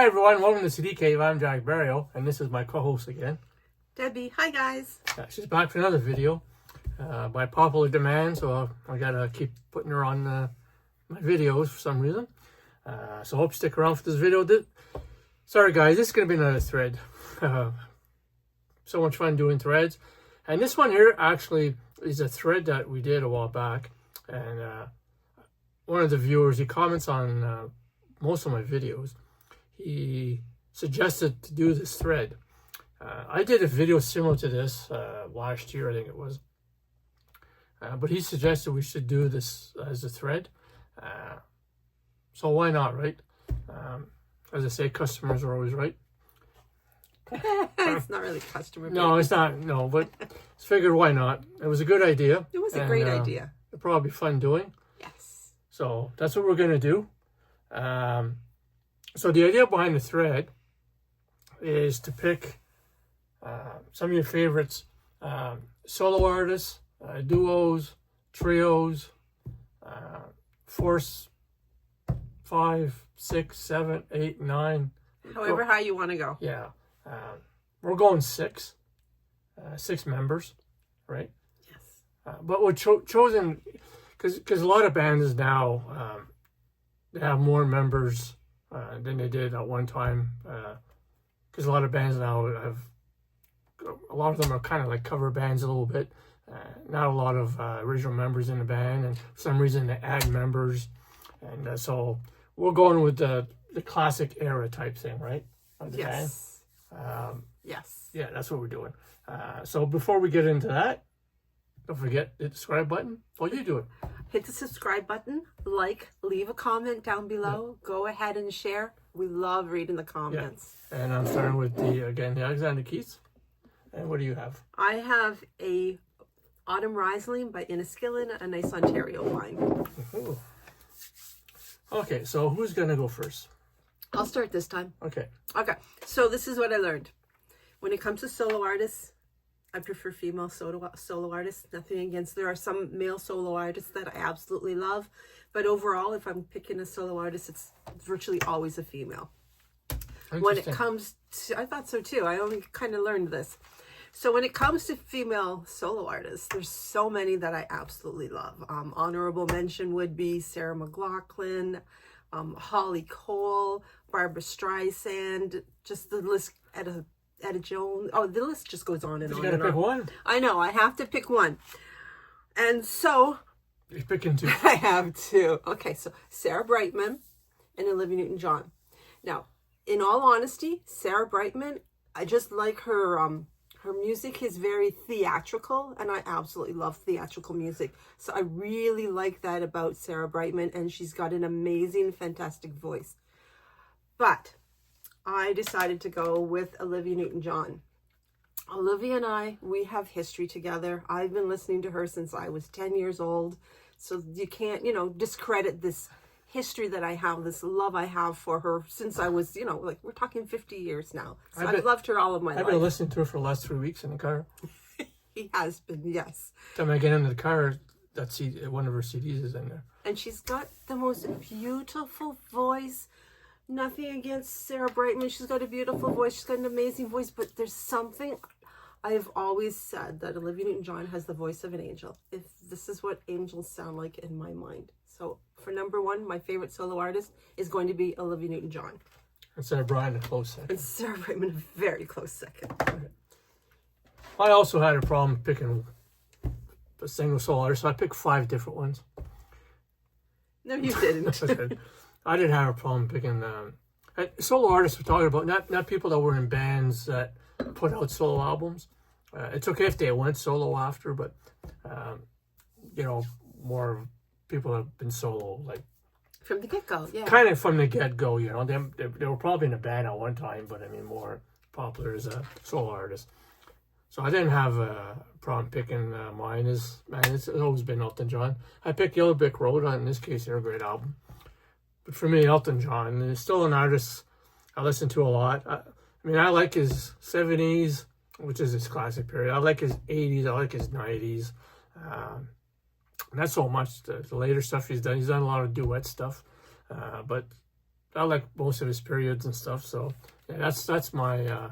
Hi everyone, welcome to CD Cave. I'm Jack Barrio, and this is my co-host again. Debbie, hi guys. She's back for another video by popular demand, so I gotta keep putting her on my videos for some reason. So hope you stick around for this video. Sorry guys, this is gonna be another thread. So much fun doing threads, and this one here actually is a thread that we did a while back, and one of the viewers, he comments on most of my videos. He suggested to do this thread. I did a video similar to this last year, I think it was. But he suggested we should do this as a thread. So why not, right? As I say, customers are always right. It's not really customer. No, it's not. No, but I figured why not? It was a good idea. It was a great idea. It'd probably be fun doing. Yes. So that's what we're going to do. So the idea behind the thread is to pick some of your favorites, solo artists, duos, trios, force 5, 6, 7, 8, 9. However high you want to go. Yeah. We're going 6 members, right? Yes. But we're chosen because a lot of bands now they have more members than they did at one time. Because a lot of bands now have, a lot of them are kind of like cover bands a little bit. Not a lot of original members in the band, and for some reason they add members. And so we're going with the classic era type thing, right? Of the Yes. band. Yes. Yeah, that's what we're doing. So before we get into that, don't forget the subscribe button. Oh, you do it. Hit the subscribe button, leave a comment down below. Yeah. Go ahead and share. We love reading the comments. Yeah. And I'm starting with the Alexander Keiths. And what do you have? I have a Autumn Riesling by Inniskillin, a nice Ontario wine. Ooh. Okay, so who's going to go first? I'll start this time. Okay. Okay, so this is what I learned. When it comes to solo artists, I prefer female solo artists. Nothing against. There are some male solo artists that I absolutely love. But overall, if I'm picking a solo artist, it's virtually always a female. When it comes to, I thought so too. I only kind of learned this. So when it comes to female solo artists, there's so many that I absolutely love. Honorable mention would be Sarah McLachlan, Holly Cole, Barbara Streisand, just the list, Etta Jones. Oh, the list just goes on and on. You gotta pick one. I know, I have to pick one. And so... You're picking 2. I have 2. Okay, so Sarah Brightman and Olivia Newton-John. Now, in all honesty, Sarah Brightman, I just like her... Her music is very theatrical, and I absolutely love theatrical music. So I really like that about Sarah Brightman, and she's got an amazing, fantastic voice. But I decided to go with Olivia Newton-John. Olivia and I, we have history together. I've been listening to her since I was 10 years old. So you can't, discredit this history that I have, this love I have for her since I was, like we're talking 50 years now. So I've loved her all of my life. I've been listening to her for the last 3 weeks in the car. He has been, yes. Time I get into the car, one of her CDs is in there. And she's got the most beautiful voice. Nothing against Sarah Brightman. She's got a beautiful voice. She's got an amazing voice. But there's something, I've always said that Olivia Newton-John has the voice of an angel. If this is what angels sound like in my mind. So for number 1, my favorite solo artist is going to be Olivia Newton-John. And Sarah Brightman, a close second. And Sarah Brightman, a very close second. Okay. I also had a problem picking a single solo artist, so I picked 5 different ones. No, you didn't. I didn't have a problem picking solo artists. We're talking about not people that were in bands that put out solo albums. It's okay if they went solo after, but more people have been solo, like from the get-go. Yeah, kind of from the get-go. They were probably in a band at one time, but I mean more popular as a solo artist. So I didn't have a problem picking mine. It's always been Elton John. I picked Yellow Brick Road. In this case, they're a great album. But for me, Elton John is still an artist I listen to a lot. I like his 70s, which is his classic period. I like his 80s. I like his 90s. Not so much the later stuff he's done. He's done a lot of duet stuff. But I like most of his periods and stuff. So yeah, that's my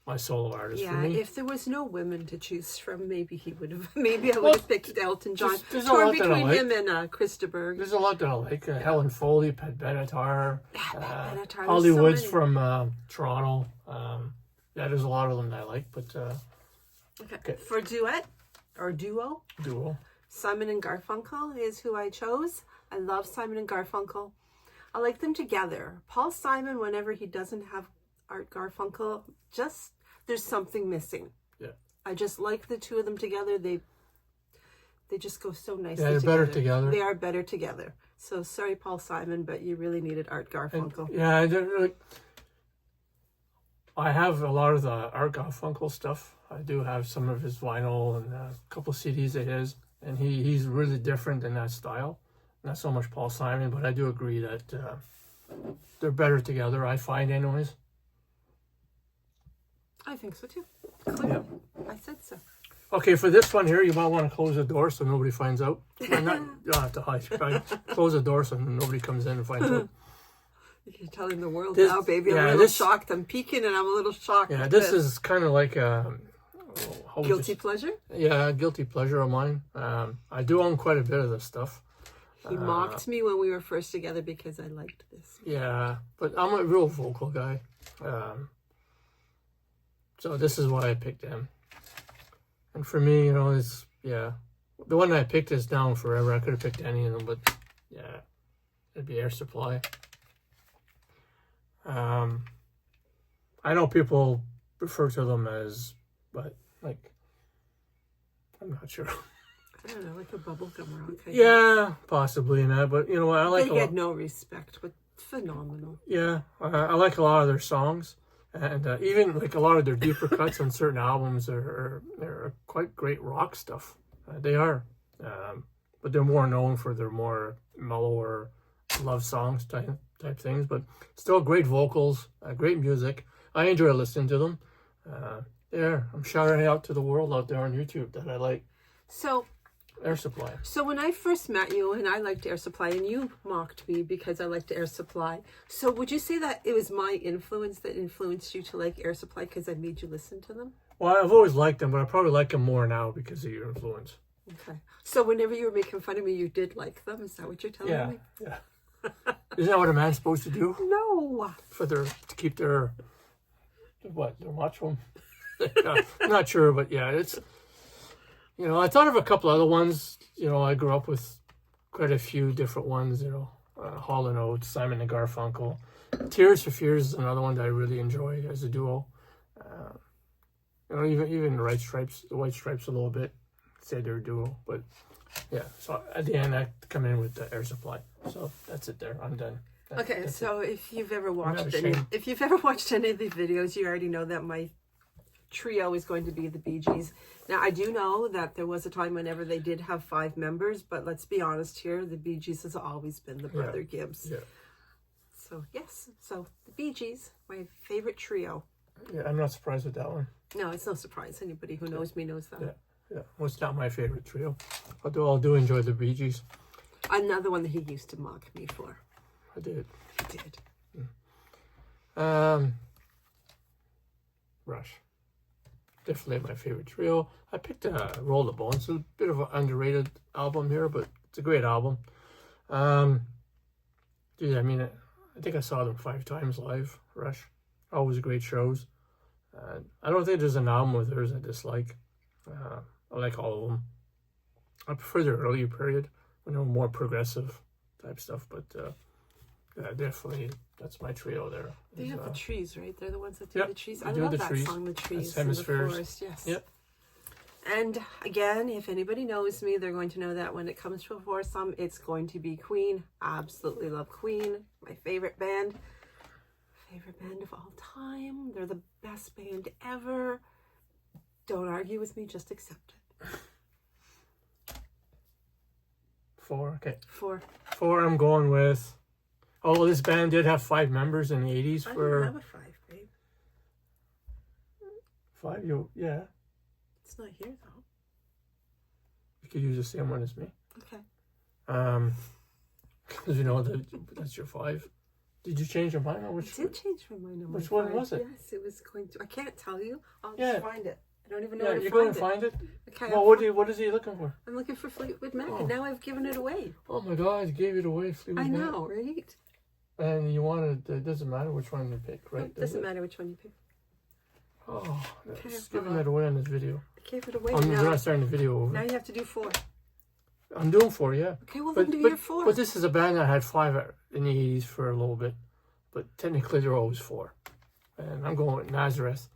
my solo artist for Yeah, me. if there was no women to choose from, maybe he would have. Maybe I would have picked Elton John. there's a Torn lot that I between like. him and Christopher. There's a lot that I like. Helen Foley, Pat Benatar, Benatar, there's so Holly Woods many. from Toronto. Yeah, there's a lot of them that I like, but Okay. For duet or duo, duo. Simon and Garfunkel is who I chose. I love Simon and Garfunkel. I like them together. Paul Simon, whenever he doesn't have Art Garfunkel, just there's something missing. Yeah. I just like the two of them together. They just go so nicely. Yeah, they're better together. They are better together. So sorry, Paul Simon, but you really needed Art Garfunkel. Yeah, I have a lot of the Art Garfunkel stuff. I do have some of his vinyl and a couple CDs of his, and he's really different in that style. Not so much Paul Simon, but I do agree that they're better together, I find anyways. I think so too. Clearly. I said so. Okay, for this one here, you might want to close the door so nobody finds out. You don't have to hide. Right? Close the door so nobody comes in and finds out. You're telling the world This- now, baby. I'm yeah, a little this- shocked. I'm peeking and I'm a little shocked. Yeah, this is kind of like a... how would you Guilty pleasure? Yeah, a guilty pleasure of mine. I do own quite a bit of this stuff. He mocked me when we were first together because I liked this. Yeah, but I'm a real vocal guy. So this is why I picked him. And for me, you know, it's, yeah. The one I picked is Down Forever. I could have picked any of them, but yeah, it'd be Air Supply. I know people refer to them as, but like, I'm not sure. I don't know, like a bubblegum rock. Yeah, possibly in that, but you know what, I like They a lot. get no respect, but phenomenal. Yeah, I like a lot of their songs, and even like a lot of their deeper cuts on certain albums are quite great rock stuff. They are, but they're more known for their more mellower love songs type things. But still, great vocals, great music. I enjoy listening to them. Yeah, I'm shouting out to the world out there on YouTube that I like So Air Supply. So when I first met you and I liked Air Supply and you mocked me because I liked Air Supply. So would you say that it was my influence that influenced you to like Air Supply because I made you listen to them? Well, I've always liked them, but I probably like them more now because of your influence. Okay. So whenever you were making fun of me, you did like them? Is that what you're telling me? Yeah. Isn't that what a man's supposed to do? No. To keep their macho? I'm not sure, but yeah, it's, you know, I thought of a couple other ones. You know, I grew up with quite a few different ones, you know, Hall & Oates, Simon and Garfunkel. Tears for Fears is another one that I really enjoy as a duo. You know, even the White Stripes a little bit, say they're a duo, but yeah. So at the end, I come in with the Air Supply. So that's it there. I'm done. Okay, That's so if you've ever watched not any ashamed. of the videos, you already know that my trio is going to be the Bee Gees. Now, I do know that there was a time whenever they did have 5 members, but let's be honest here, the Bee Gees has always been the Brother Gibbs. Yeah. So, yes. So, the Bee Gees, my favorite trio. Yeah, I'm not surprised with that one. No, it's no surprise. Anybody who knows me knows that. Yeah, well, it's not my favorite trio. Although I do enjoy the Bee Gees. Another one that he used to mock me for. I did. He did. Rush. Definitely my favorite trio. I picked Roll the Bones. It's a bit of an underrated album here, but it's a great album. Dude, I mean, I think I saw them 5 times live. Rush. Always great shows. I don't think there's an album of theirs I dislike. I like all of them. I prefer their earlier period when they were more progressive type stuff, but yeah, definitely that's my trio there. They have the trees, right? They're the ones that do Yep, the trees. they I do love the that trees. song, The Trees That's in the Hemispheres. Forest. Yes. Yep. And again, if anybody knows me, they're going to know that when it comes to a foursome, it's going to be Queen. Absolutely love Queen. My favorite band. Favorite band of all time. They're the best band ever. Don't argue with me, just accept it. 4, okay. 4. 4, I'm going with. Oh, this band did have 5 members in the 80s I don't for have a 5, babe. 5. Yeah, It's not here though. you could use the same one as me. Okay. Because you know that's your 5. Did you change your mind? Or I which did change my mind on which my one five. was it? Yes, it was going to. I can't tell you. I'll Yeah. just find it. I don't even know Yeah, where to you're going find to it. find it? Okay. Well, what is he looking for? I'm looking for Fleetwood Mac, Oh. and now I've given it away. Oh my God, you gave it away. Fleetwood I Mac. know, right? And you wanted, it doesn't matter which one you pick, right? It doesn't matter which one you pick. Oh, Okay, it's giving that away on this video. I gave it away. We're Now, not starting the video over. now you have to do 4. I'm doing 4, yeah. Okay, well But, then do but, your 4. but this is a band that had 5 in the 80s for a little bit. But technically they're always 4. And I'm going with Nazareth.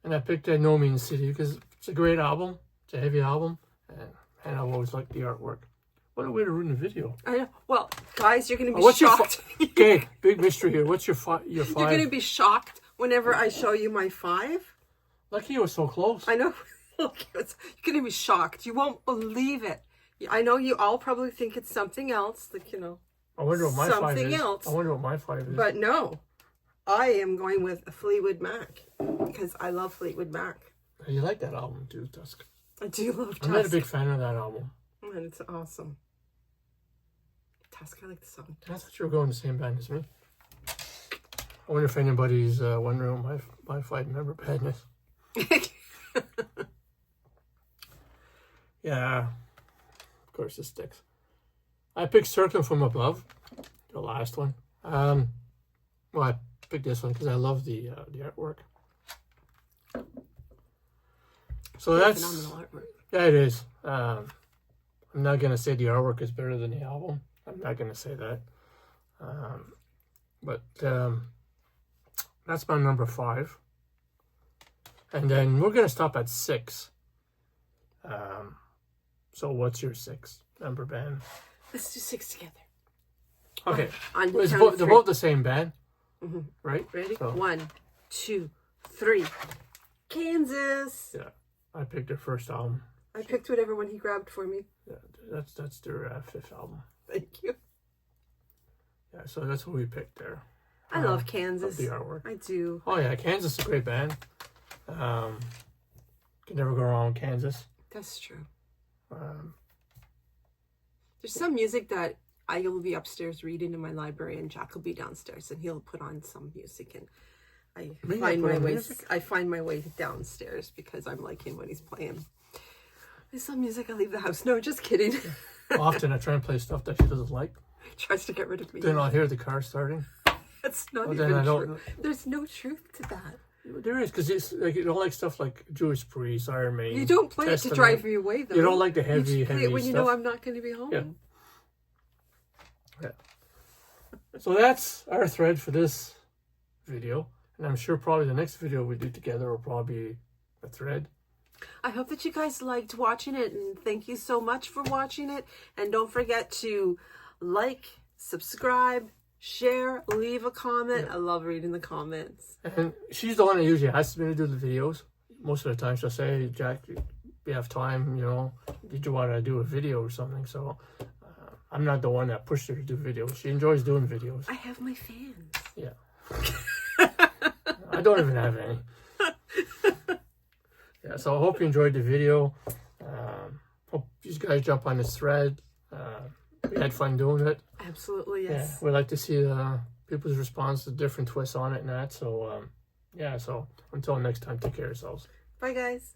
And I picked No Means City because it's a great album. It's a heavy album. And I've always liked the artwork. What a way to ruin the video. I know. Well, guys, you're going to be What's your shocked. Okay, big mystery here. What's your 5? You're going to be shocked whenever I show you my 5. Lucky you were so close. I know. You're going to be shocked. You won't believe it. I know you all probably think it's something else, like, you know. I wonder what my 5 something is. else. I wonder what my 5 is. But no, I am going with a Fleetwood Mac because I love Fleetwood Mac. You like that album too, Tusk. I do love Tusk. I'm not a big fan of that album. And it's awesome. Tusk, I like the song. I thought you were going the same band as me. I wonder if anybody's wondering what my 5 member band is. Yeah, of course it sticks. I picked Circling from Above, the last one. Well, I picked this one because I love the artwork. So that's phenomenal artwork. yeah, it is. I'm not gonna say the artwork is better than the album. I'm not gonna say that. But that's my number 5. And then we're gonna stop at 6. So what's your 6 member band? Let's do 6 together. Okay, On the it's count of they're 3. both the same band, right? Ready? So, 1, 2, 3. Kansas. yeah, I picked their first album. I picked whatever one he grabbed for me. Yeah, that's their 5th album. Thank you. Yeah, so that's what we picked there. I love Kansas. The artwork. I do. Oh yeah, Kansas is a great band. Can never go wrong with Kansas. That's true. Um, There's some music that I will be upstairs reading in my library, and Jack will be downstairs, and he'll put on some music, and I Really? find Put my on way. music? I find my way downstairs because I'm like him when he's playing. There's some music I leave the house. No, just kidding. often I try and play stuff that she doesn't like. He tries to get rid of me. Then I'll hear the car starting. That's not Well, even then I true. don't- There's no truth to that. There is, because it's like you don't like stuff like Judas Priest, Iron Maiden. You don't play Testament. it to drive me away, though. You don't like the You heavy, just play heavy it when you stuff. know I'm not going to be home. Yeah. Yeah. So that's our thread for this video, and I'm sure probably the next video we do together will probably be a thread. I hope that you guys liked watching it, and thank you so much for watching it. And don't forget to like, subscribe, share, leave a comment. I love reading the comments. And she's the one that usually asks me to do the videos. Most of the time she'll say, Jack, you have time, you know, did you want to do a video or something? So I'm not the one that pushed her to do videos. She enjoys doing videos. I have my fans. Yeah. I don't even have any. Yeah, so I hope you enjoyed the video. Hope you guys jump on this thread. We had fun doing it. Absolutely, Yeah, yes. we like to see people's response to different twists on it and that. So, yeah, so until next time, take care of yourselves. Bye, guys.